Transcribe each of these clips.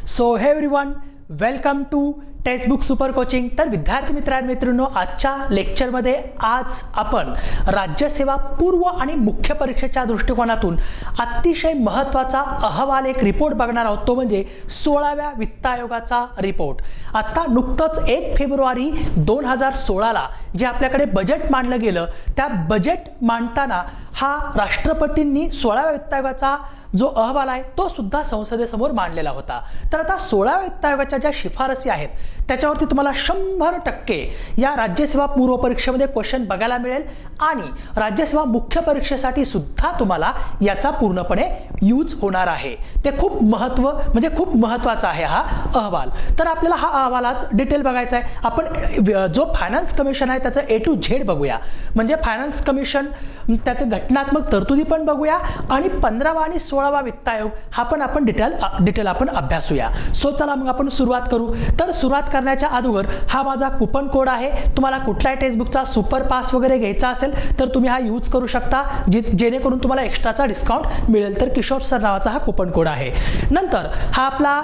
So hey everyone, welcome to textbook super coaching. तर विद्यार्थी मित्रांनो, आजच्या लेक्चरमध्ये आज आपण राज्यसेवा पूर्व आणि मुख्य परीक्षेच्या दृष्टिकोनातून अतिशय महत्त्वाचा अहवाल एक रिपोर्ट बघणार आहोत. तो म्हणजे 16व्या वित्त आयोगाचा रिपोर्ट. आता नुकतंच 1 फेब्रुवारी 2016ला जे आपल्याकडे बजेट मांडलं गेलं, त्या बजेट मांडताना हा राष्ट्रपतींनी 16व्या वित्त आयोगाचा जो अहवाल आहे तो सुद्धा संसदेसमोर मांडलेला होता. तर आता 16व्या वित्त आयोगाच्या ज्या शिफारसी आहेत त्याच्यावरती तुम्हाला 100% या राज्यसेवा पूर्व परीक्षेमध्ये क्वेश्चन बघायला मिळेल आणि राज्यसेवा मुख्य परीक्षेसाठी सुद्धा तुम्हाला याचा पूर्णपणे यूज होणार आहे. ते खूप महत्त्वाचा आहे हा अहवाल. तर आपल्याला हा अहवाल आज डिटेल बघायचा आहे. आपण जो फायनान्स कमिशन आहे त्याचं A to Z बघूया. म्हणजे फायनान्स कमिशन त्याचे घटनात्मक तरतुदी पण बघूया आणि 15वा आणि 16वा वित्त आयोग हा पण आपण डिटेल आपण अभ्यासूया. सो चला मग आपण सुरुवात करू. तर सुरुवात करण्याच्या अगोदर हा माझा कुपन कोड आहे. तुम्हाला कुठल्याही टेक्स्टबुकचा सुपर पास वगैरे घ्यायचा असेल तर तुम्ही हा यूज करू शकता, जेणेकरून तुम्हाला एक्स्ट्राचा डिस्काउंट मिळेल. तर किशोर सर नावाचा हा कुपन कोड आहे. नंतर हा आपला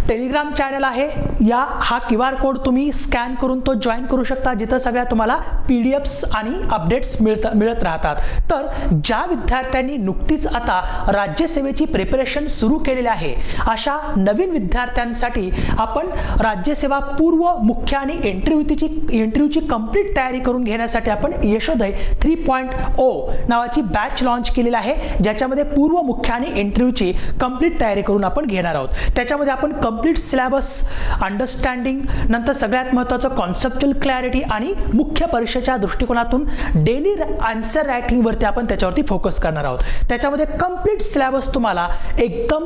टेलिग्राम चॅनल आहे. हा QR कोड तुम्ही स्कॅन करून तो जॉईन करू शकता, जिथं सगळ्या तुम्हाला PDFs आणि अपडेट्स मिळत राहतात. तर ज्या विद्यार्थ्यांनी नुकतीच आता राज्यसेवेची प्रिपरेशन सुरू केलेली आहे अशा नवीन विद्यार्थ्यांसाठी आपण राज्यसेवा पूर्व मुख्य आणि इंटरव्ह्यूची कंप्लीट तयारी करून घेण्यासाठी आपण यशोदय 3.0 नावाची बॅच लॉन्च केलेली आहे, ज्याच्यामध्ये पूर्व मुख्य आणि इंटरव्ह्यूची कंप्लीट तयारी करून आपण घेणार आहोत. त्याच्यामध्ये आपण कंप्लीट सिलेबस, अंडरस्टँडिंग, नंतर सगळ्यात महत्त्वाचं कॉन्सेप्च्युअल क्लॅरिटी आणि मुख्य परीक्षेच्या दृष्टिकोनातून डेली आन्सर रायटिंग वरती आपण त्याच्यावरती फोकस करणार आहोत. त्याच्यामध्ये कंप्लीट सिलेबस तुम्हाला एकदम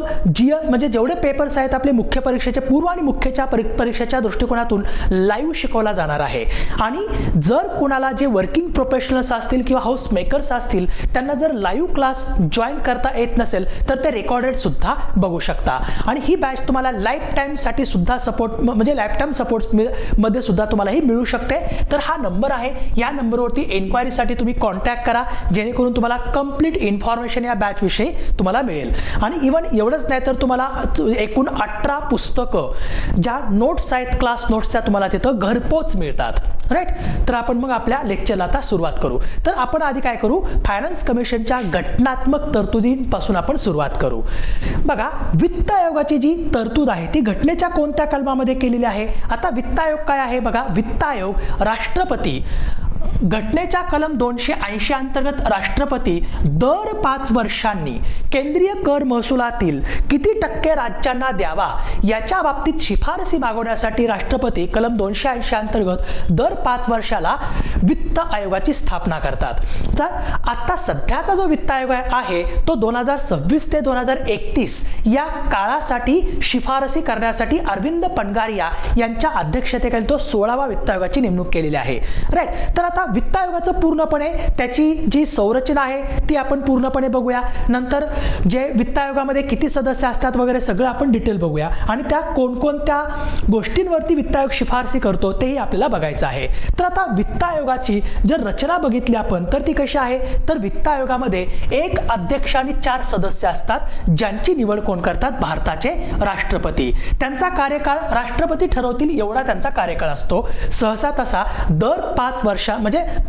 म्हणजे जेवढे पेपर्स आहेत आपले मुख्य परीक्षेचे पूर्व आणि मुख्यच्या परीक्षेच्या दृष्टिकोनातून लाईव्ह शिकवला जाणार आहे. आणि जर कुणाला जे वर्किंग प्रोफेशनल्स असतील किंवा हाऊस मेकर्स असतील त्यांना जर लाईव्ह क्लास जॉईन करता येत नसेल तर ते रेकॉर्डेड सुद्धा बघू शकता. आणि ही बॅच तुम्हाला लाईफ टाइम साठी सुद्धा म्हणजे लाईफ टाइम सपोर्ट मध्ये सुद्धा तुम्हाला ही मिळू शकते. तर हा नंबर आहे, या नंबरवरती एन्क्वायरीसाठी तुम्ही कॉन्टॅक्ट करा, जेणेकरून तुम्हाला कंप्लीट इन्फॉर्मेशन या बॅच विषयी तुम्हाला मिळेल. आणि इव्हन एवढंच नाही तर तुम्हाला एकूण 18 पुस्तकं ज्या नोट्स आहेत, क्लास नोट्सच्या, तुम्हाला तिथं घरपोच मिळतात. राईट. तर आपण मग आपल्या लेक्चरला आता सुरुवात करू. तर आपण आधी काय करू, फायनान्स कमिशनच्या घटनात्मक तरतुदींपासून आपण सुरुवात करू. बघा, वित्त आयोगाची जी तरतूद आहे ती घटनेच्या कोणत्या कलमामध्ये केलेली आहे. आता वित्त आयोग काय आहे बघा. वित्त आयोग राष्ट्रपती घटनेच्या कलम 280 अंतर्गत राष्ट्रपती दर 5 वर्षांनी केंद्रीय कर महसुलातील किती टक्के राज्यांना द्यावा याच्या बाबतीत शिफारसी मागवण्यासाठी राष्ट्रपती कलम 280 अंतर्गत दर 5 वर्षाला वित्त आयोगाची स्थापना करतात. तर आता सध्याचा जो वित्त आयोग आहे तो 2026 ते 2031 या काळासाठी शिफारसी करण्यासाठी अरविंद पनगारिया यांच्या अध्यक्षतेखाली तो 16वा वित्त आयोगाची नेमणूक केलेली आहे. राईट. तर आता वित्त आयोगाचं पूर्णपणे त्याची जी संरचना आहे ती आपण पूर्णपणे बघूया. नंतर जे वित्त आयोगामध्ये किती सदस्य असतात वगैरे सगळं आपण डिटेल बघूया आणि त्या कोणकोणत्या गोष्टींवरती वित्त आयोग शिफारसी करतो तेही आपल्याला बघायचं आहे. तर आता वित्त आयोगाची जर रचना बघितली आपण तर ती कशी आहे. तर वित्त आयोगामध्ये 1 अध्यक्ष आणि 4 सदस्य असतात, ज्यांची निवड कोण करतात, भारताचे राष्ट्रपती. त्यांचा कार्यकाळ राष्ट्रपती ठरवतील एवढा त्यांचा कार्यकाळ असतो. सहसा तसा दर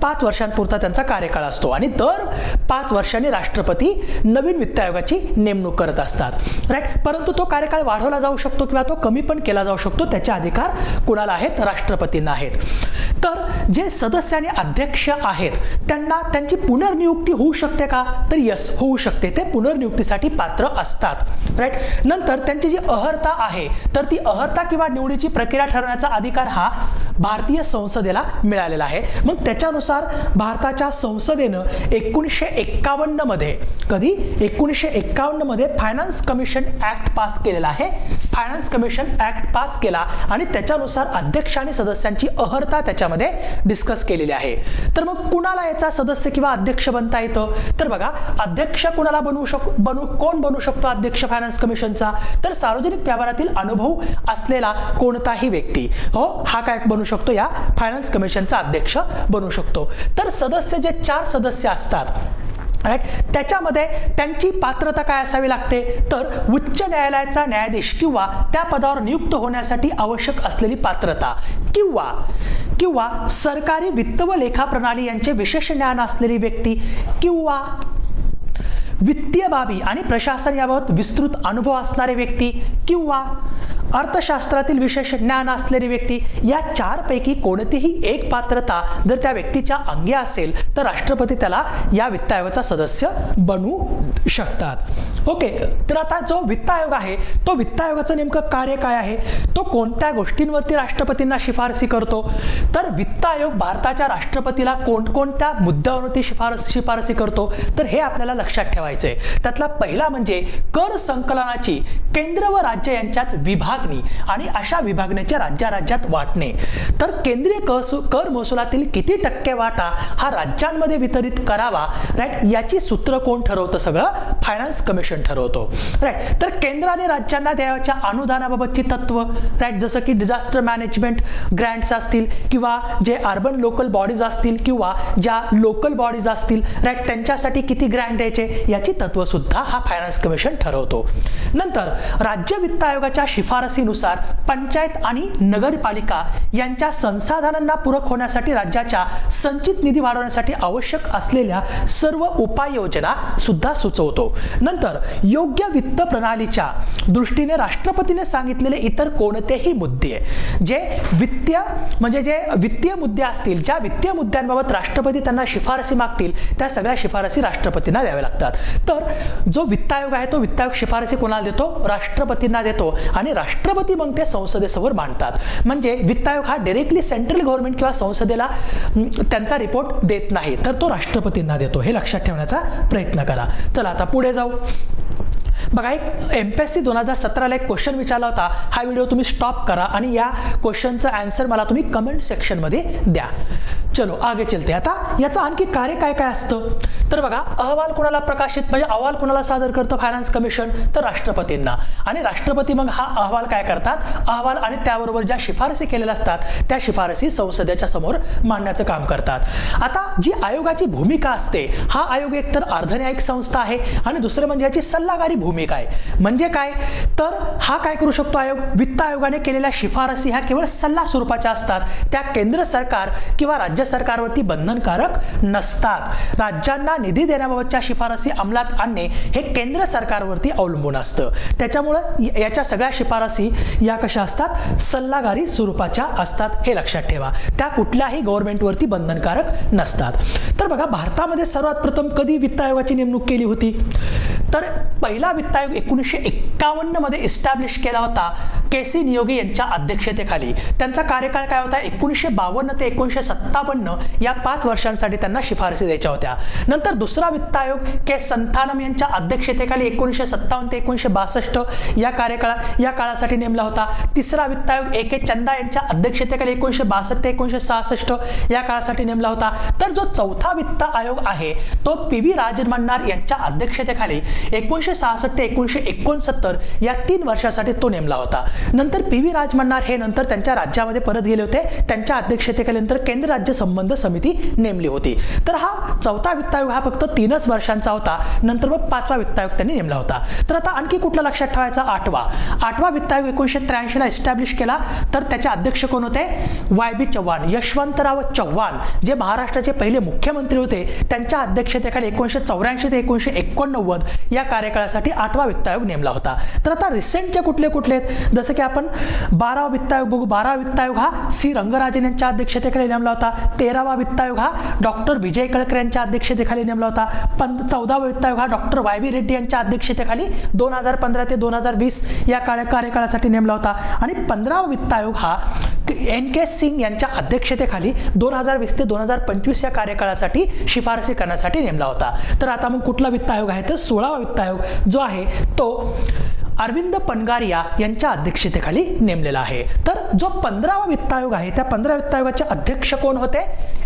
5 वर्षांपुरता त्यांचा कार्यकाळ असतो आणि दर 5 वर्षांनी राष्ट्रपती नवीन वित्त आयोगाची नेमणूक करत असतात. राईट. परंतु तो कार्यकाळ वाढवला जाऊ शकतो किंवा तो कमी पण केला जाऊ शकतो. त्याचे अधिकार कुणाला आहेत, राष्ट्रपतींना आहेत. तर जे सदस्य आणि अध्यक्ष आहेत त्यांना त्यांची पुनर्नियुक्ती होऊ शकते का, तर यस, होऊ शकते. ते पुनर्नियुक्तीसाठी पात्र असतात. राईट. नंतर त्यांची जी अर्हता आहे तर ती अर्हता किंवा निवडीची प्रक्रिया ठरवण्याचा अधिकार हा भारतीय संसदेला मिळालेला आहे. मग त्याच्यानुसार भारताच्या संसदेनं 1951 मध्ये 1951 मध्ये फायनान्स कमिशन ऍक्ट पास केलेला आहे. फायनान्स कमिशन ऍक्ट पास केला आणि त्याच्यानुसार अध्यक्ष आणि सदस्यांची अर्हता त्याच्यामध्ये डिस्कस केलेली आहे. तर मग कुणाला याचा सदस्य किंवा अध्यक्ष बनता येतं. तर बघा, अध्यक्ष कुणाला कोण बनू शकतो अध्यक्ष फायनान्स कमिशनचा, तर सार्वजनिक व्यवहारातील अनुभव असलेला कोणताही व्यक्ती हा काय बनू शकतो, या फायनान्स कमिशनचा अध्यक्ष बनू शकतो. तर सदस्य जे 4 सदस्य असतात राईट. त्याच्यामध्ये त्यांची पात्रता काय असावी लागते, तर उच्च न्यायालयाचा न्यायाधीश किंवा त्या पदावर नियुक्त होण्यासाठी आवश्यक असलेली पात्रता किंवा सरकारी वित्त व लेखा प्रणाली यांचे विशेष ज्ञान असलेली व्यक्ती किंवा वित्तीय बाबी आणि प्रशासन याबाबत विस्तृत अनुभव असणारे व्यक्ती किंवा अर्थशास्त्रातील विशेष ज्ञान असलेली व्यक्ती, या चारपैकी कोणतीही एक पात्रता जर त्या व्यक्तीच्या अंगी असेल तर राष्ट्रपती त्याला या वित्त आयोगाचा सदस्य बनवू शकतात. ओके. तर आता जो वित्त आयोग आहे तो वित्त आयोगाचं नेमकं कार्य काय आहे, तो कोणत्या गोष्टींवरती राष्ट्रपतींना शिफारसी करतो, तर वित्त आयोग भारताच्या राष्ट्रपतीला कोणकोणत्या मुद्द्यावरती शिफारसी करतो, तर हे आपल्याला लक्षात ठेवायचंय. त्यातला पहिला म्हणजे कर संकलनाची केंद्र व राज्य यांच्यात विभागणी आणि अशा विभागण्याच्या राज्यात वाटणे. तर केंद्रीय कर महसुलातील किती टक्के वाटा हा राज्यांमध्ये वितरित करावा, राईट, याची सूत्र कोण ठरवतं, सगळं फायनान्स कमिशन ठरवतो. राईट. तर केंद्र आणि राज्यांना द्यावयाच्या अनुदानाबाबतची तत्व, राईट, जसं की डिझास्टर मॅनेजमेंट ग्रँट्स असतील किंवा जे अर्बन लोकल बॉडीज असतील किंवा ज्या लोकल बॉडीज असतील, राईट, त्यांच्यासाठी किती ग्रँट द्यायचे याची तत्व सुद्धा हा फायनान्स कमिशन ठरवतो. नंतर राज्य वित्त आयोगाच्या शिफारसीनुसार पंचायत आणि नगरपालिका यांच्या संसाधनांना पूरक होण्यासाठी राज्याच्या संचित निधी वाढवण्यासाठी आवश्यक असलेल्या सर्व उपाययोजना सुद्धा सुचवतो. नंतर योग्य वित्त प्रणालीच्या दृष्टीने राष्ट्रपतीने सांगितलेले इतर कोणतेही मुद्दे जे वित्तीय मुद्दे असतील, ज्या वित्तीय मुद्द्यांबाबत राष्ट्रपती त्यांना शिफारसी मागतील त्या सगळ्या शिफारसी राष्ट्रपतींना द्याव्या लागतात. तर जो वित्त आयोग आहे तो वित्त आयोग शिफारसी कोणाला देतो, राष्ट्रपतींना देतो आणि राष्ट्रपती मग ते संसदेसमोर मांडतात. म्हणजे वित्त आयोग हा डायरेक्टली सेंट्रल गव्हर्नमेंट किंवा संसदेला त्यांचा रिपोर्ट देत नाही, तर तो राष्ट्रपतींना देतो. हे लक्षात ठेवण्याचा प्रयत्न करा. चला आता पुढे जाऊ. बघा, एक MPSC 2017ला एक क्वेश्चन विचारला होता. हा व्हिडिओ तुम्ही स्टॉप करा आणि या क्वेश्चनचा आन्सर मला तुम्ही कमेंट सेक्शन मध्ये द्या. चलो आगे चलते. आता याचं आणखी कार्य काय काय असतं, तर बघा, अहवाल कोणाला प्रकाशित म्हणजे अहवाल कोणाला सादर करतं फायनान्स कमिशन, तर राष्ट्रपतींना. आणि राष्ट्रपती मग हा अहवाल काय करतात, अहवाल आणि त्याबरोबर ज्या शिफारसी केलेल्या असतात त्या शिफारसी संसदेच्या समोर मांडण्याचं काम करतात. आता जी आयोगाची भूमिका असते, हा आयोग एकतर अर्धन्यायिक संस्था आहे आणि दुसरं म्हणजे याची सल्लागारी भूमिका आहे. म्हणजे काय, तर हा काय करू शकतो आयोग, वित्त आयोगाने केलेल्या शिफारसी ह्या केवळ सल्ला स्वरूपाच्या असतात, त्या केंद्र सरकार किंवा राज्य सरकारवरती बंधनकारक नसतात. राज्यांना निधी देण्याबाबतच्या शिफारसी अंमलात आणणे हे केंद्र सरकारवरती अवलंबून असतं. त्याच्यामुळं याच्या सगळ्या शिफारसी या कशा असतात, सल्लागारी स्वरूपाच्या असतात. हे लक्षात ठेवा, त्या कुठल्याही गव्हर्नमेंटवरती बंधनकारक नसतात. तर बघा, भारतामध्ये सर्वात प्रथम कधी वित्त आयोगाची नेमणूक केली होती, तर पहिला वित्त आयोग 1951 मध्ये इस्टॅब्लिश केला होता KC नियोगी यांच्या अध्यक्षतेखाली. त्यांचा कार्यकाळ काय होता, 1952 ते 1957 या 5 वर्षांसाठी त्यांना शिफारसी द्यायच्या होत्या. नंतर दुसरा वित्त आयोग K संथानम यांच्या अध्यक्षतेखाली 1957 ते 1962 या काळासाठी नेमला होता. तिसरा वित्त आयोग AK चंदा यांच्या अध्यक्षतेखाली 1962 ते 1966 या काळासाठी नेमला होता. तर जो चौथा वित्त आयोग आहे तो PV राजमन्नार यांच्या अध्यक्षतेखाली 1966 ते 1969 या 3 वर्षासाठी तो नेमला होता. नंतर PV राजमन्नार हे नंतर त्यांच्या राज्यामध्ये परत गेले होते. त्यांच्या अध्यक्षतेखाली नंतर केंद्र राज्य संबंध समिती नेमली होती. तर हा चौथा वित्त आयोग हा फक्त 3 वर्षांचा होता. नंतर मग 5वा वित्त आयोग त्यांनी नेमला होता. तर आता आणखी कुठला लक्षात ठेवायचा, 8वा वित्त आयोग 1983 ला एस्टॅब्लिश केला. तर त्याचे अध्यक्ष कोण होते, YB चव्हाण, यशवंतराव चव्हाण, जे महाराष्ट्राचे पहिले मुख्यमंत्री होते. त्यांच्या अध्यक्षतेखाली 1984 ते 1989 या कार्यकाळासाठी 8वा वित्त आयोग नेमला होता. तर आता रिसेंटचे कुठले आहेत, जसं की आपण 12वा वित्त आयोग बघू. 12वा वित्त आयोग हा C रंगराजन यांच्या अध्यक्षतेखाली नेमला होता. 13वा वित्त आयोग हा डॉक्टर विजय केळकर यांच्या अध्यक्षतेखाली नेमला होता. 14वा वित्त आयोग हा डॉक्टर YB रेड्डी यांच्या अध्यक्षतेखाली 2015 ते 2020 या कार्यकाळासाठी नेमला होता. आणि 15वा वित्त आयोग हा NK सिंग यांच्या अध्यक्षतेखाली 2020 ते 2025 या कार्यकाळासाठी शिफारसी करण्यासाठी नेमला होता. तर आता मग कुठला वित्त आयोग आहे, तर 16वा वित्त आयोग जो आहे तो अरविंद पनगारिया यांच्या अध्यक्षतेखाली नेमलेला आहे. तर जो 15वा वित्त आयोग आहे त्या 15 वित्त आयोगाचे अध्यक्ष कोण होते?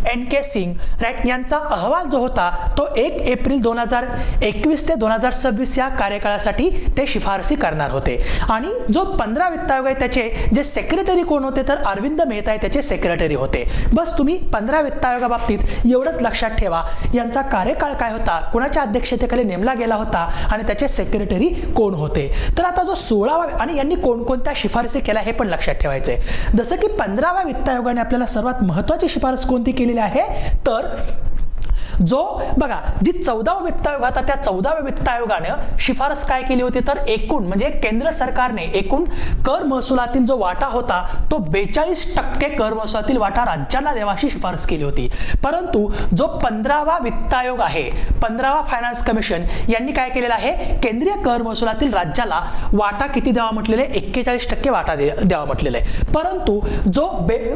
NK सिंग. राईट. यांचा अहवाल जो होता तो 1 एप्रिल 2021 ते 2026 या कार्यकाळासाठी ते शिफारसी करणार होते. आणि जो 15 वित्त आयोग आहे त्याचे जे सेक्रेटरी कोण होते तर अरविंद मेहता त्याचे सेक्रेटरी होते. बस तुम्ही 15 वित्त आयोगाबाबतीत एवढंच लक्षात ठेवा, यांचा कार्यकाळ काय होता, कोणाच्या अध्यक्षतेखाली नेमला गेला होता आणि त्याचे सेक्रेटरी कोण होते. तर आता जो 16वा आणि यांनी कोणकोणत्या शिफारसी केल्या हे पण लक्षात ठेवायचे. जसं की 15व्या वित्त आयोगाने आपल्याला सर्वात महत्त्वाची शिफारस कोणती केलेली आहे तर जो बघा जी 14वा वित्त आयोग होता त्या 14व्या वित्त आयोगाने शिफारस काय केली होती तर एकूण म्हणजे केंद्र सरकारने एकूण कर महसुलातील जो वाटा होता तो 42% कर महसुलातील वाटा राज्यांना देवाची शिफारस केली होती. परंतु जो 15वा वित्त आयोग आहे 15वा फायनान्स कमिशन यांनी काय केलेलं आहे केंद्रीय कर महसुलातील राज्याला वाटा किती द्यावा म्हटलेले 41% वाटा द्यावा म्हटलेला आहे. परंतु जो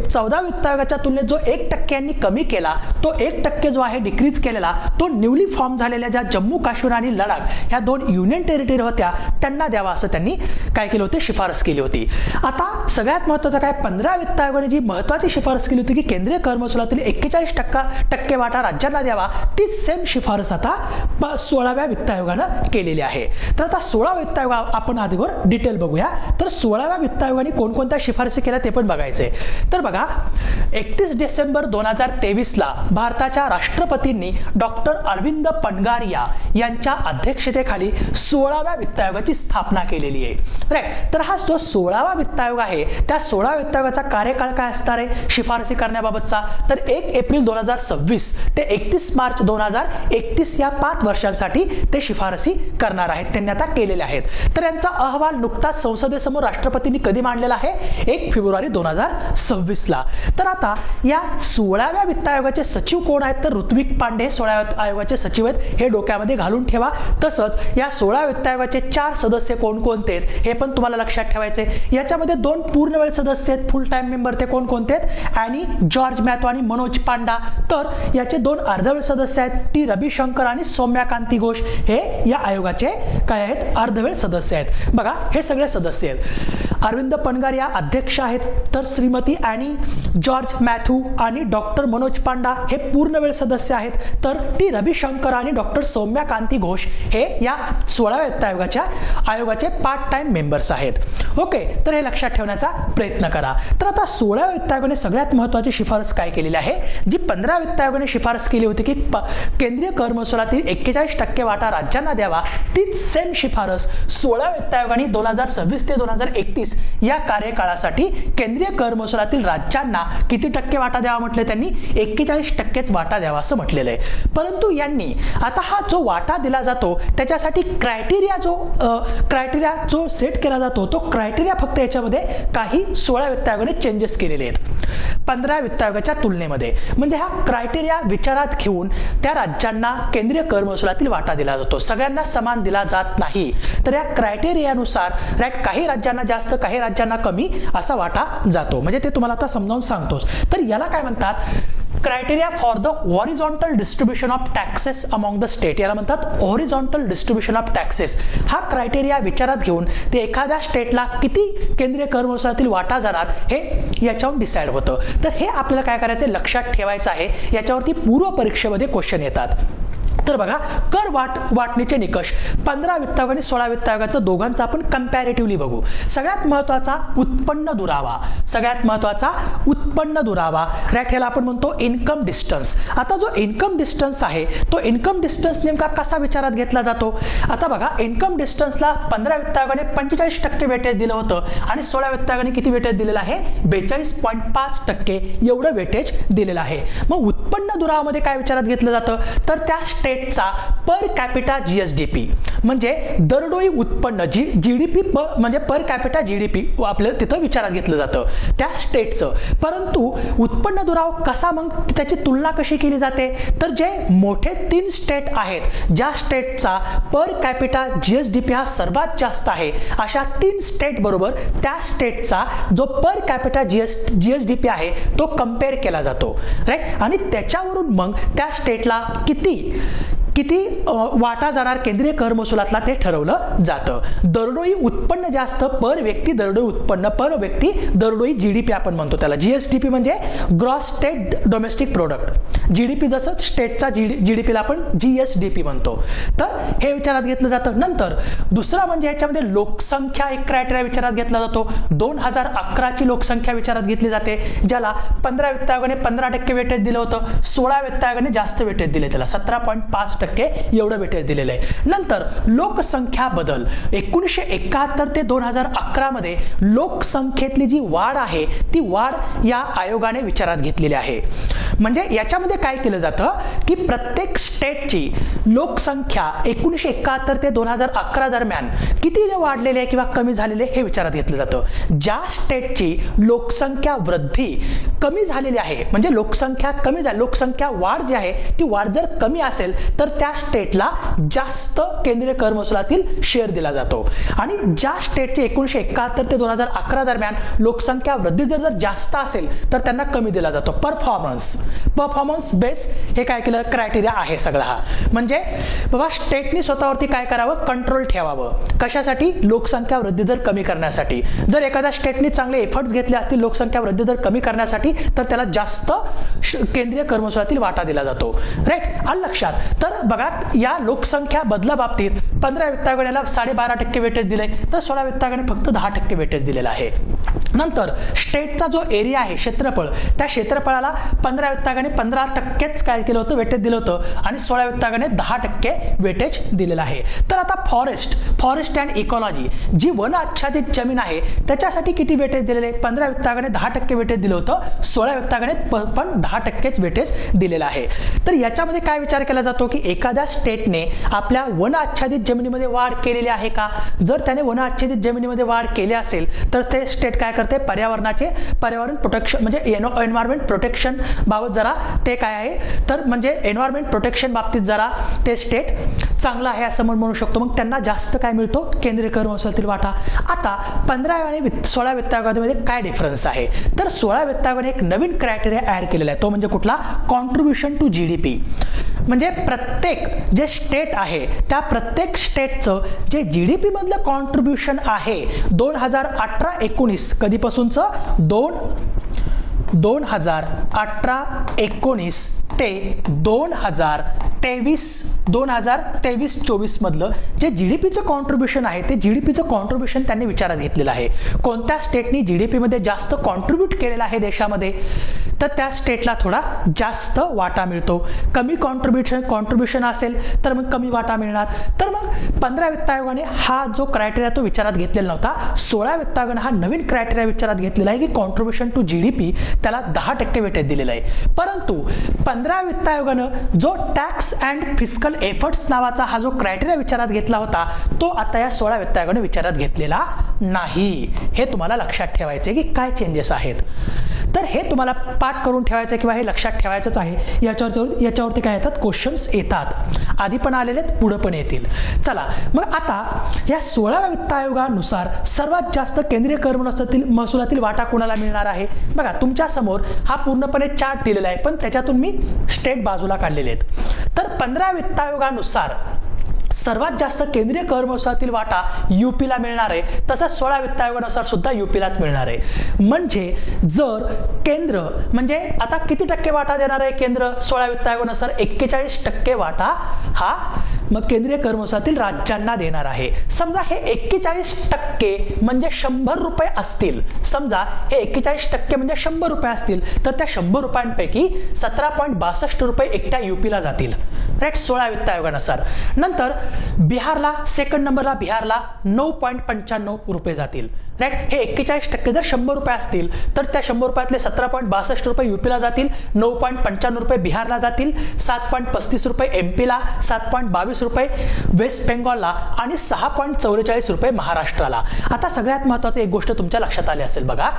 14 वित्त आयोगाच्या तुलनेत जो 1% यांनी कमी केला तो 1% जो आहे डिक्रीज केलेला तो न्यूली फॉर्म झालेल्या ज्या जम्मू काश्मीर आणि लडाख ह्या 2 युनियन टेरिटरी होत्या त्यांना द्यावा असं त्यांनी काय केलं होते शिफारस केली होती. आता सगळ्यात महत्त्वाचं काय 15 वित्त आयोगाने जी महत्त्वाची शिफारस केली होती की केंद्रीय कर महसुलातील 41% वाटा राज्यांना द्यावा तीच सेम शिफारस आता 16व्या वित्त आयोगाने केलेली आहे. तर आता 16 वित्त आयोग आपण आधीवर डिटेल बघूया. तर 16व्या वित्त आयोगाने कोणकोणत्या शिफारसी केल्या ते पण बघायचे. तर बघा 31 डिसेंबर 2023 ला भारताच्या राष्ट्रपतींनी डॉक्टर अरविंद पनगारिया यांच्या अध्यक्षतेखाली 16व्या वित्त आयोगाची स्थापना केलेली आहे. राईट. तर हा जो 16वा वित्त आयोग आहे त्या 16व्या वित्त आयोगाचा कार्यकाळ काय असणार आहे शिफारसी करण्याबाबतचा तर 1 एप्रिल 2026 ते 31 मार्च 2031 या 5 वर्षांसाठी ते शिफारसी करणार आहेत. त्यांनी आता केलेले आहेत. तर यांचा अहवाल नुकताच संसदेसमोर राष्ट्रपतींनी कधी मांडलेला आहे 1 फेब्रुवारी 2026 ला. तर आता या 16व्या वित्त आयोगाचे सचिव कोण आहेत तर ऋत्विक पांडे 16व्या आयोगाचे सचिव आहेत. हे डोक्यामध्ये घालून ठेवा. तसंच या 16 वित्त आयोगाचे 4 सदस्य कोणकोणते आहेत हे पण तुम्हाला लक्षात ठेवायचे. याच्यामध्ये 2 पूर्णवेळ सदस्य आहेत फुल टाइम मेंबर ते कोणकोणते आहेत आणि जॉर्ज मॅथो आणि मनोज पांडा. तर याचे 2 अर्धवेळ सदस्य आहेत टी रविशंकर आणि सौम्याकांती घोष हे या आयोगाचे काय आहेत अर्धवेळ सदस्य आहेत. बघा हे सगळे सदस्य आहेत. अरविंद पनगारिया अध्यक्ष आहेत तर श्रीमती ॲनी जॉर्ज मॅथ्यू आणि डॉक्टर मनोज पांडा हे पूर्णवेळ सदस्य आहेत. तर टी रविशंकर आणि डॉक्टर सौम्याकांती घोष हे या 16व्या वित्त आयोगाचे पार्ट टाइम मेंबर्स आहेत. ओके. तर हे लक्षात ठेवण्याचा प्रयत्न करा. तर आता 16व्या वित्त आयोगाने सगळ्यात महत्त्वाची शिफारस काय केलेली आहे जी 15 वित्त आयोगाने शिफारस केली होती की केंद्रीय कर महसुलातील 41% वाटा राज्यांना द्यावा तीच सेम शिफारस 16 वित्त आयोगाने 2026 ते 2031 या कार्यकाळासाठी केंद्रीय कर महसुलातील राज्यांना किती टक्के वाटा द्यावा म्हटले त्यांनी 41%च वाटा द्यावा असं म्हटलेलं आहे. परंतु यांनी आता हा जो वाटा दिला जातो त्याच्यासाठी क्रायटेरिया जो सेट केला जातो तो क्रायटेरिया फक्त याच्यामध्ये काही 16 वित्त आयोगाने चेंजेस केलेले आहेत 15 वित्त आयोगाच्या तुलनेमध्ये. म्हणजे हा क्रायटेरिया विचारात घेऊन त्या राज्यांना केंद्रीय कर महसुलातील वाटा दिला जातो. सगळ्यांना समान दिला जात नाही. तर या क्रायटेरियानुसार राईट काही राज्यांना जास्त काही राज्यांना कमी असा वाटा जातो. म्हणजे ते तुम्हाला आता समजावून सांगतोच. तर याला काय म्हणतात criteria for the horizontal distribution of taxes among the state. याला म्हणतात हॉरिझॉन्टल डिस्ट्रीब्युशन ऑफ टॅक्सेस. हा क्रायटेरिया विचारात घेऊन ते एखाद्या स्टेटला किती केंद्रीय कर महसुलातील वाटा जाणार हे याच्यावर डिसाईड होतं. तर हे आपल्याला काय करायचं लक्षात ठेवायचं आहे. याच्यावरती पूर्व परीक्षेमध्ये क्वेश्चन येतात. तर बघा कर वाटणीचे निकष 15 वित्त आयोग आणि 16 वित्त आयोगाचं दोघांचा आपण कंपॅरेटिव्हली बघू. सगळ्यात महत्त्वाचा उत्पन्न दुरावा राईट. ह्याला आपण म्हणतो इन्कम डिस्टन्स. आता जो इन्कम डिस्टन्स आहे तो इन्कम डिस्टन्स नेमका कसा विचारात घेतला जातो. आता बघा इन्कम डिस्टन्सला 15 वित्त आयोगाने 45% वेटेज दिलं होतं आणि 16 वित्त आयोगाने किती वेटेज दिलेलं आहे 42.5% एवढं वेटेज दिलेलं आहे. मग उत्पन्न दुरावामध्ये काय विचारात घेतलं जातं तर त्या स्टेटचा पर कॅपिटा जीएसडीपी म्हणजे दरडोई उत्पन्न जीडीपी म्हणजे पर कॅपिटा जीडीपी आपल्याला तिथं विचारात घेतलं जातं त्या स्टेटचं. परंतु उत्पन्न दुराव कसा मग त्याची तुलना कशी केली जाते तर जे मोठे 3 स्टेट आहेत ज्या स्टेटचा पर कॅपिटा जीएसडीपी हा सर्वात जास्त आहे अशा 3 स्टेट बरोबर त्या स्टेटचा जो पर कॅपिटा जीएसडीपी आहे तो कंपेअर केला जातो राईट. आणि त्याच्यावरून मग त्या स्टेटला किती किती वाटा जाणार केंद्रीय कर महसुलातला ते ठरवलं जातं. दरडोई उत्पन्न जास्त पर व्यक्ती दरडोई उत्पन्न, पर व्यक्ती दरडोई जीडीपी आपण म्हणतो त्याला. जीएसडीपी म्हणजे gross state domestic product. GDP जसं स्टेटचा जीडीपीला आपण जीएसडीपी म्हणतो. तर हे विचारात घेतलं जातं. नंतर दुसरा म्हणजे याच्यामध्ये लोकसंख्या एक क्रायटेरिया विचारात घेतला जातो. 2011 ची लोकसंख्या विचारात घेतली जाते, ज्याला 15 वित्त आयोगाने 15% वेटेज दिलं होतं, 16 वित्त आयोगाने जास्त वेटेज दिले, त्याला 17.5% एवढं वेटेज दिलेलं आहे. नंतर लोकसंख्या बदल 1971 ते 2011 मध्ये लोकसंख्येतली जी वाढ आहे ती वाढ या आयोगाने विचारात घेतलेली आहे. म्हणजे याच्यामध्ये काय केलं जातं की प्रत्येक स्टेटची लोकसंख्या 1971 ते 2011 दरम्यान किती वाढलेली आहे किंवा कमी झालेली आहे हे विचारात घेतलं जातं. ज्या स्टेटची लोकसंख्या वृद्धी कमी झालेली आहे, म्हणजे लोकसंख्या कमी झाली, लोकसंख्या वाढ जी आहे ती वाढ जर कमी असेल तर त्या स्टेटला जास्त केंद्रीय कर महसुलातील शेअर दिला जातो. आणि ज्या स्टेटचे 1971 ते 2011 दरम्यान लोकसंख्या वृद्धी जर जास्त असेल तर त्यांना कमी दिला जातो. परफॉर्मन्स बेस हे काय केलं क्रायटेरिया आहे सगळा हा. म्हणजे बाबा स्टेटनी स्वतःवरती काय करावं, कंट्रोल ठेवावं. कशासाठी? लोकसंख्या वृद्धी दर कमी करण्यासाठी. जर एखाद्या स्टेटनी चांगले एफर्ट्स घेतले असतील लोकसंख्या वृद्धी दर कमी करण्यासाठी तर त्याला जास्त केंद्रीय कर महसुलातील वाटा दिला जातो. राईट, आलं लक्षात. तर बघा या लोकसंख्या बदला बाबतीत 15 वित्त आयोगाला 12.5% वेटेज दिले, तर 16 वित्त आयोगाने फक्त 10% वेटेज दिलेला आहे. नंतर स्टेटचा जो एरिया आहे क्षेत्रफळ, त्या क्षेत्रफळाला 15 वित्त आयोगाने 15%च काय केलं होतं वेटेज दिलं होतं आणि 16 वित्त आयोगाने 10% वेटेज दिलेलं आहे. तर आता फॉरेस्ट अँड इकॉलॉजी जी वन आच्छादित जमीन आहे त्याच्यासाठी किती वेटेज दिलेले? 15 वित्त आयोगाने 10% वेटेज दिलं होतं, 16 वित्त आयोगाने पण 10%च वेटेज दिलेलं आहे. तर याच्यामध्ये काय विचार केला जातो की एखाद्या स्टेटने आपल्या वन आच्छादित जमिनीमध्ये वाढ केलेली आहे का? जर त्याने वन आच्छादित जमिनीमध्ये वाढ केली असेल तर ते स्टेट काय करते, पर्यावरण प्रोटेक्शन म्हणजे एन्व्हायरमेंट प्रोटेक्शन बाबत जरा ते काय आहे तर म्हणजे एन्व्हायरमेंट प्रोटेक्शन बाबतीत जरा ते स्टेट चांगलं आहे असं म्हणू शकतो. मग त्यांना जास्त काय मिळतो, केंद्रीय कर महसुलातील वाटा. आता 15 आणि 16 वित्त आयोगामध्ये काय डिफरन्स आहे तर 16 वित्त आयोगाने एक नवीन क्रायटेरिया ऍड केलेला आहे, तो म्हणजे कुठला, कॉन्ट्रीब्युशन टू जीडीपी. म्हणजे प्रत्येक जे स्टेट आहे त्या प्रत्येक स्टेटचं जे जीडीपी मधलं कॉन्ट्रीब्युशन आहे 2018-19 कधीपासूनचं 2018-19 ते 2023-24 मधलं जे जीडीपीचं कॉन्ट्रीब्युशन आहे ते जीडीपीचं कॉन्ट्रीब्युशन त्यांनी विचारात घेतलेलं आहे. कोणत्या स्टेटनी जीडीपी मध्ये जास्त कॉन्ट्रीब्यूट केलेलं आहे देशामध्ये तर त्या स्टेटला थोडा जास्त वाटा मिळतो. कमी कॉन्ट्रीब्युशन असेल तर मग कमी वाटा मिळणार. तर मग 15 वित्त आयोगाने हा जो क्रायटेरिया तो विचारात घेतलेला नव्हता. 16 वित्त आयोगाने हा नवीन क्रायटेरिया विचारात घेतलेला आहे की कॉन्ट्रीब्युशन टू जीडीपी त्याला 10% वेटेज दिलेलं आहे. परंतु 15 वित्त आयोगानं जो टॅक्स अँड फिस्कल एफर्ट्स नावाचा हा जो क्रायटेरिया विचारात घेतला होता तो आता या 16 वित्त आयोगाने विचारात घेतलेला नाही. हे तुम्हाला लक्षात ठेवायचे की काय चेंजेस आहेत. तर हे तुम्हाला पाठ करून ठेवायचं किंवा हे लक्षात ठेवायचंच आहे. याच्यावरती काय येतात, क्वेश्चन्स येतात, आधी पण आलेले आहेत, पुढे पण येतील. चला मग आता या 16व्या वित्त आयोगानुसार सर्वात जास्त केंद्रीय कर महसुलातील वाटा कोणाला मिळणार आहे? बघा तुमच्या समोर हा पूर्णपणे चार्ट दिलेला आहे पण त्याच्यातून मी स्टेट बाजूला काढलेले आहेत. तर 15 वित्त आयोगानुसार सर्वात जास्त केंद्रीय कर महसुलातील वाटा यूपीला मिळणार आहे, तसंच 16 वित्त आयोगानुसार सुद्धा यूपीलाच मिळणार आहे. म्हणजे जर केंद्र म्हणजे आता किती टक्के वाटा देणार आहे केंद्र 16 वित्त आयोगानुसार 41% वाटा हा मग केंद्रीय कर महसुलातील राज्यांना देणार आहे. समजा हे 41% म्हणजे 100 रुपये असतील, समजा हे 41% म्हणजे 100 रुपये असतील तर त्या 100 रुपयांपैकी 17.62 रुपये एकट्या यूपीला जातील. राईट, 16 वित्त आयोगानुसार. नंतर बिहारला सेकंड नंबरला बिहारला 9.95 रुपये जातील. राईट, हे 41% जर 100 रुपये असतील तर त्या 100 रुपयातले 17.62 रुपये यूपीला जातील, 9.95 रुपये बिहारला जातील, 7.35 रुपये एमपीला, 7.22 रुपये वेस्ट बेंगॉलला आणि 6.44 रुपये महाराष्ट्राला. आता सगळ्यात महत्त्वाची एक गोष्ट तुमच्या लक्षात आली असेल बघा,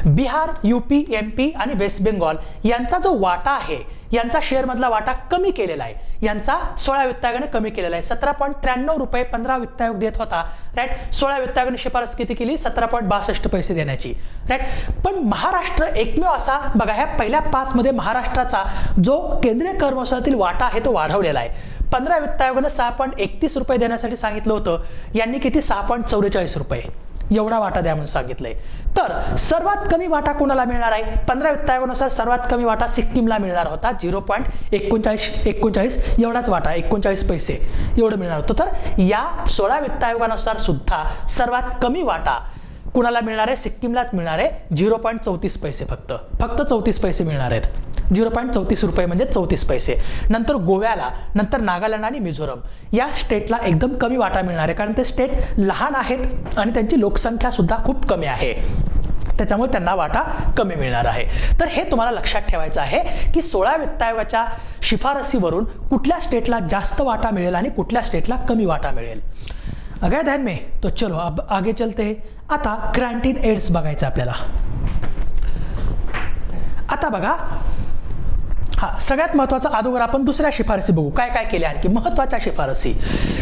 बिहार, यूपी, एमपी आणि वेस्ट बेंगॉल यांचा जो वाटा आहे यांचा शेअरमधला वाटा कमी केलेला आहे, यांचा 16 वित्त आयोगाने कमी केलेला आहे. 17.93 रुपये 15 वित्त आयोग देत होता, राईट. 16 वित्त आयोगाने शिफारस किती केली? 17.62 पैसे देण्याची, राईट. पण महाराष्ट्र एकमेव असा बघा, ह्या पहिल्या 5 मध्ये महाराष्ट्राचा जो केंद्रीय कर महसुलातील वाटा आहे तो वाढवलेला आहे. 15 वित्त आयोगाने 6.31 रुपये देण्यासाठी सांगितलं होतं, यांनी किती? 6.44 रुपये एवढा वाटा द्या म्हणून सांगितलंय. तर सर्वात कमी वाटा कोणाला मिळणार आहे? 15 वित्त आयोगानुसार सर्वात कमी वाटा सिक्कीमला मिळणार होता, 0.39 एवढाच वाटा, 39 पैसे एवढं मिळणार होतं. तर या 16 वित्त आयोगानुसार सुद्धा सर्वात कमी वाटा कुणाला मिळणार आहे? सिक्कीमलाच मिळणार आहे, 0.34 पैसे, फक्त 34 पैसे मिळणार आहेत. 0.34 रुपये म्हणजे 34 पैसे. नंतर गोव्याला, नंतर नागालँड आणि मिझोरम या स्टेटला एकदम कमी वाटा मिळणार आहे, कारण ते स्टेट लहान आहेत आणि त्यांची लोकसंख्या सुद्धा खूप कमी आहे, त्याच्यामुळे त्यांना वाटा कमी मिळणार आहे. तर हे तुम्हाला लक्षात ठेवायचं आहे की 16 वित्त आयोगाच्या शिफारसीवरून कुठल्या स्टेटला जास्त वाटा मिळेल आणि कुठल्या स्टेटला कमी वाटा मिळेल. अगर ध्यान में, तो चलो अब आगे चलते हैं. आता ग्रांट इन एड्स बघायचं आपल्याला. आता बघा, सगळ्यात महत्त्वाचा अगोदर आपण दुसऱ्या शिफारसी बघू, काय काय केल्या आणखी महत्त्वाच्या शिफारसी.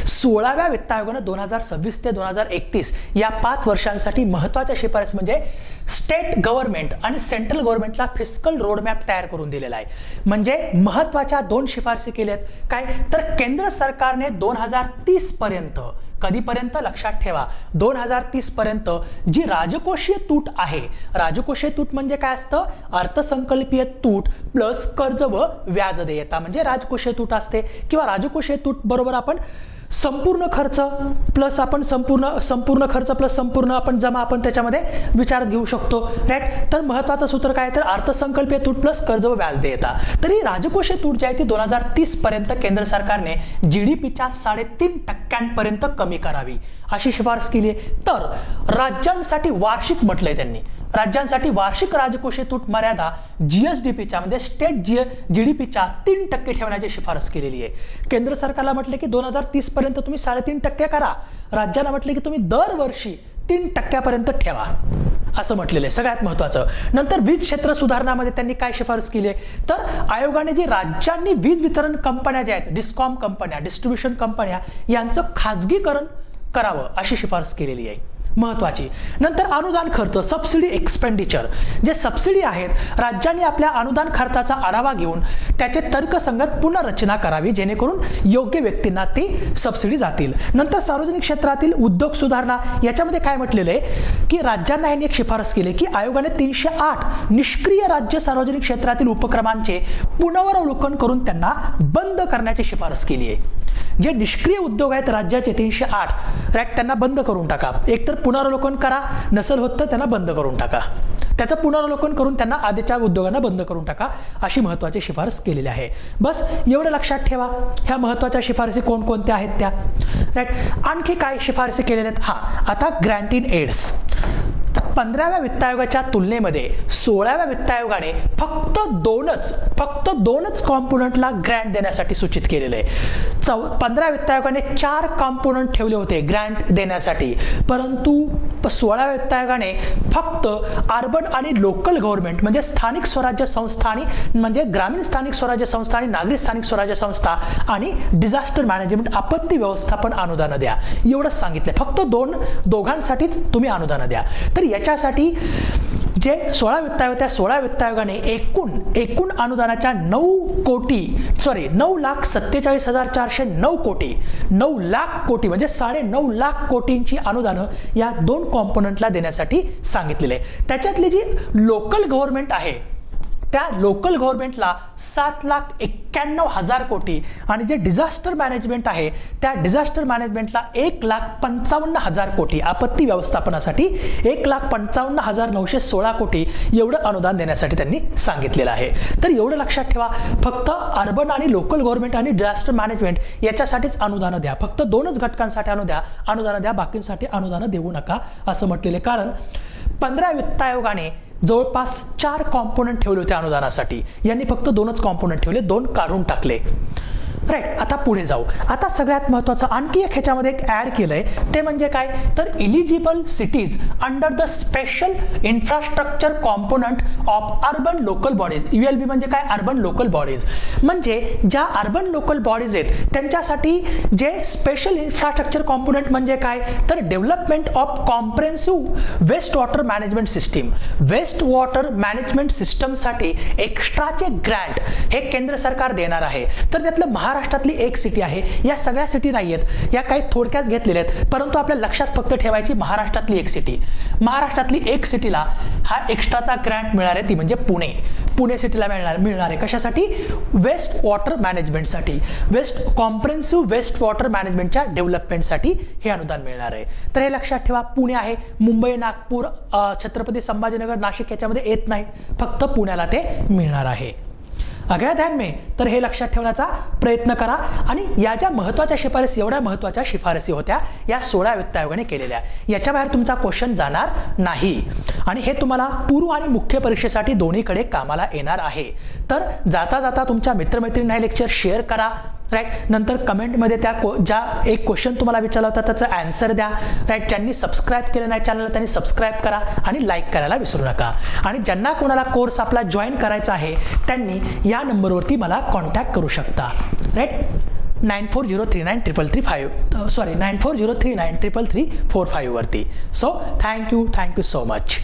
16व्या वित्त आयोगाने 2026 ते 2031 या 5 वर्षांसाठी महत्त्वाच्या शिफारसी म्हणजे स्टेट गव्हर्नमेंट आणि सेंट्रल गव्हर्नमेंटला फिस्कल रोडमॅप तयार करून दिलेला आहे. म्हणजे महत्त्वाच्या 2 शिफारसी केल्यात. काय तर केंद्र सरकारने 2030 पर्यंत, कधीपर्यंत लक्षात ठेवा, 2030 पर्यंत जी राजकोषीय तूट आहे, राजकोषीय तूट म्हणजे काय असतं? अर्थसंकल्पीय तूट प्लस कर्ज व व्याज देयता म्हणजे राजकोषीय तूट असते. किंवा राजकोषीय तूट बरोबर आपण संपूर्ण खर्च प्लस आपण संपूर्ण खर्च प्लस संपूर्ण आपण जमा आपण त्याच्यामध्ये विचारात घेऊ शकतो, राईट. तर महत्त्वाचं सूत्र काय? तर अर्थसंकल्पीय तूट प्लस कर्ज व व्याज देयता. तरी राजकोषीय तूट जी आहे ती 2030 पर्यंत केंद्र सरकारने GDPच्या 3.5% पर्यंत कमी करावी अशी शिफारस केली आहे. तर राज्यांसाठी वार्षिक म्हटलंय त्यांनी, राज्यांसाठी वार्षिक राजकोषीय तूट मर्यादा GSDPच्या म्हणजे स्टेट GDPच्या 3% ठेवण्याची शिफारस केलेली आहे. केंद्र सरकारला म्हटले की 2030 पर्यंत तुम्ही 3.5% करा, राज्यांना म्हटले की तुम्ही दरवर्षी 3% पर्यंत ठेवा असं म्हटलेलं आहे. सगळ्यात महत्त्वाचं. नंतर वीज क्षेत्र सुधारणामध्ये त्यांनी काय शिफारस केली आहे? तर आयोगाने जी राज्यांनी वीज वितरण कंपन्या ज्या आहेत, डिस्कॉम कंपन्या, डिस्ट्रीब्युशन कंपन्या यांचं खाजगीकरण करावं अशी शिफारस केलेली आहे, महत्वाची. नंतर अनुदान खर्च, सबसिडी एक्सपेंडिचर, जे सबसिडी आहेत राज्यांनी आपल्या अनुदान खर्चाचा आढावा घेऊन त्याचे तर्कसंगत पुनर्रचना करावी जेणेकरून योग्य व्यक्तींना ती सबसिडी जातील. नंतर सार्वजनिक क्षेत्रातील उद्योग सुधारणा, याच्यामध्ये काय म्हटलेलं आहे की राज्यांना यांनी एक शिफारस केली की आयोगाने 308 निष्क्रिय राज्य सार्वजनिक क्षेत्रातील उपक्रमांचे पुनरावलोकन करून त्यांना बंद करण्याची शिफारस केली आहे. जे निष्क्रिय उद्योग आहेत राज्याचे 308, राईट, त्यांना बंद करून टाका. एकतर पुनरावलोकन करा, नसल होत तर त्यांना बंद करून टाका. त्याचं पुनरावलोकन करून त्यांना आधीच्या उद्योगांना बंद करून टाका अशी महत्त्वाची शिफारस केलेली आहे. बस एवढं लक्षात ठेवा. ह्या महत्त्वाच्या शिफारसी कोणकोणत्या आहेत त्या, राईट. आणखी काय शिफारसी केलेल्या आहेत? आता ग्रँट इन एड्स 15व्या वित्त आयोगाच्या तुलनेमध्ये 16व्या वित्त आयोगाने फक्त दोनच कॉम्पोनंटला ग्रँट देण्यासाठी सूचित केलेले आहे. 15 वित्त आयोगाने 4 कॉम्पोनंट ठेवले होते ग्रँट देण्यासाठी, परंतु 16व्या वित्त आयोगाने फक्त अर्बन आणि लोकल गव्हर्नमेंट म्हणजे स्थानिक स्वराज्य संस्था आणि म्हणजे ग्रामीण स्थानिक स्वराज्य संस्था आणि नागरी स्थानिक स्वराज्य संस्था आणि डिझास्टर मॅनेजमेंट आपत्ती व्यवस्थापन अनुदान द्या एवढंच सांगितलं. फक्त दोघांसाठीच तुम्ही अनुदान द्या. तर याच्यासाठी जे 16 वित्त आयोग, त्या 16 वित्त आयोगाने एकूण अनुदानाच्या 9,47,409 कोटी 9 लाख कोटी म्हणजे 9.5 लाख कोटींची अनुदानं या 2 कॉम्पोनंटला देण्यासाठी सांगितलेले आहे. त्याच्यातली जी लोकल गव्हर्नमेंट आहे त्या लोकल गव्हर्नमेंटला 7,91,000 कोटी आणि जे डिझास्टर मॅनेजमेंट आहे त्या डिझास्टर मॅनेजमेंटला 1,55,000 कोटी, आपत्ती व्यवस्थापनासाठी 1,55,916 कोटी एवढं अनुदान देण्यासाठी त्यांनी सांगितलेलं आहे. तर एवढं लक्षात ठेवा, फक्त अर्बन आणि लोकल गव्हर्नमेंट आणि डिझास्टर मॅनेजमेंट याच्यासाठीच अनुदानं द्या. फक्त 2च घटकांसाठी अनुदानं द्या, बाकींसाठी अनुदानं देऊ नका असं म्हटलेलं. कारण 15 वित्त आयोगाने जवळपास 4 कॉम्पोनंट ठेवले होते अनुदानासाठी, यांनी फक्त 2च कॉम्पोनंट ठेवले, 2 काढून टाकले. राईट. आता पुढे जाऊ. आता सगळ्यात महत्त्वाचं आणखी एक ह्याच्यामध्ये एक ॲड केलंय ते म्हणजे काय तर eligible cities under the special infrastructure component of urban local bodies. ULB म्हणजे काय अर्बन लोकल बॉडीज म्हणजे ज्या अर्बन लोकल बॉडीज आहेत त्यांच्यासाठी जे स्पेशल इन्फ्रास्ट्रक्चर कॉम्पोनंट म्हणजे काय तर development of comprehensive waste water management system. Waste water management सिस्टमसाठी एक्स्ट्राचे ग्रँट हे केंद्र सरकार देणार आहे. तर त्यातलं महाराष्ट्रातली एक सिटी आहे. या सगळ्या सिटी नाही आहेत, या काही थोडक्यात घेतलेल्या आहेत, परंतु आपल्या लक्षात फक्त ठेवायची महाराष्ट्रातली एक सिटी. महाराष्ट्रातली एक सिटीला हा एक्स्ट्राचा ग्रँट मिळणार आहे ती म्हणजे पुणे. पुणे सिटीला मिळणार आहे कशासाठी वेस्ट वॉटर मॅनेजमेंटसाठी, कॉम्प्रेहेन्सिव्ह वेस्ट वॉटर मॅनेजमेंटच्या डेव्हलपमेंटसाठी हे अनुदान मिळणार आहे. तर हे लक्षात ठेवा. पुणे आहे. मुंबई, नागपूर, छत्रपती संभाजीनगर, नाशिक याच्यामध्ये येत नाही, फक्त पुण्याला ते मिळणार आहे. अगया ध्यान में. तर हे लक्षात ठेवण्याचा प्रयत्न करा. आणि या ज्या महत्त्वाच्या शिफारसी एवढ्या महत्त्वाच्या शिफारसी होत्या या 16 वित्त आयोगाने केलेल्या. याच्या बाहेर तुमचा क्वेश्चन जाणार नाही आणि हे तुम्हाला पूर्व आणि मुख्य परीक्षेसाठी दोन्हीकडे कामाला येणार आहे. तर जाता जाता तुमच्या मित्रमैत्रिणींना हे लेक्चर शेअर करा. राईट. नंतर कमेंटमध्ये त्या ज्या एक क्वेश्चन तुम्हाला विचारला होता त्याचं आन्सर द्या. राईट. ज्यांनी सबस्क्राईब केलं नाही चॅनलला त्यांनी सबस्क्राईब करा आणि लाईक करायला विसरू नका. आणि ज्यांना कोणाला कोर्स आपला जॉईन करायचा आहे त्यांनी या नंबरवरती मला कॉन्टॅक्ट करू शकता. राईट. 9403933345 9403933345 वरती. So thank you so much.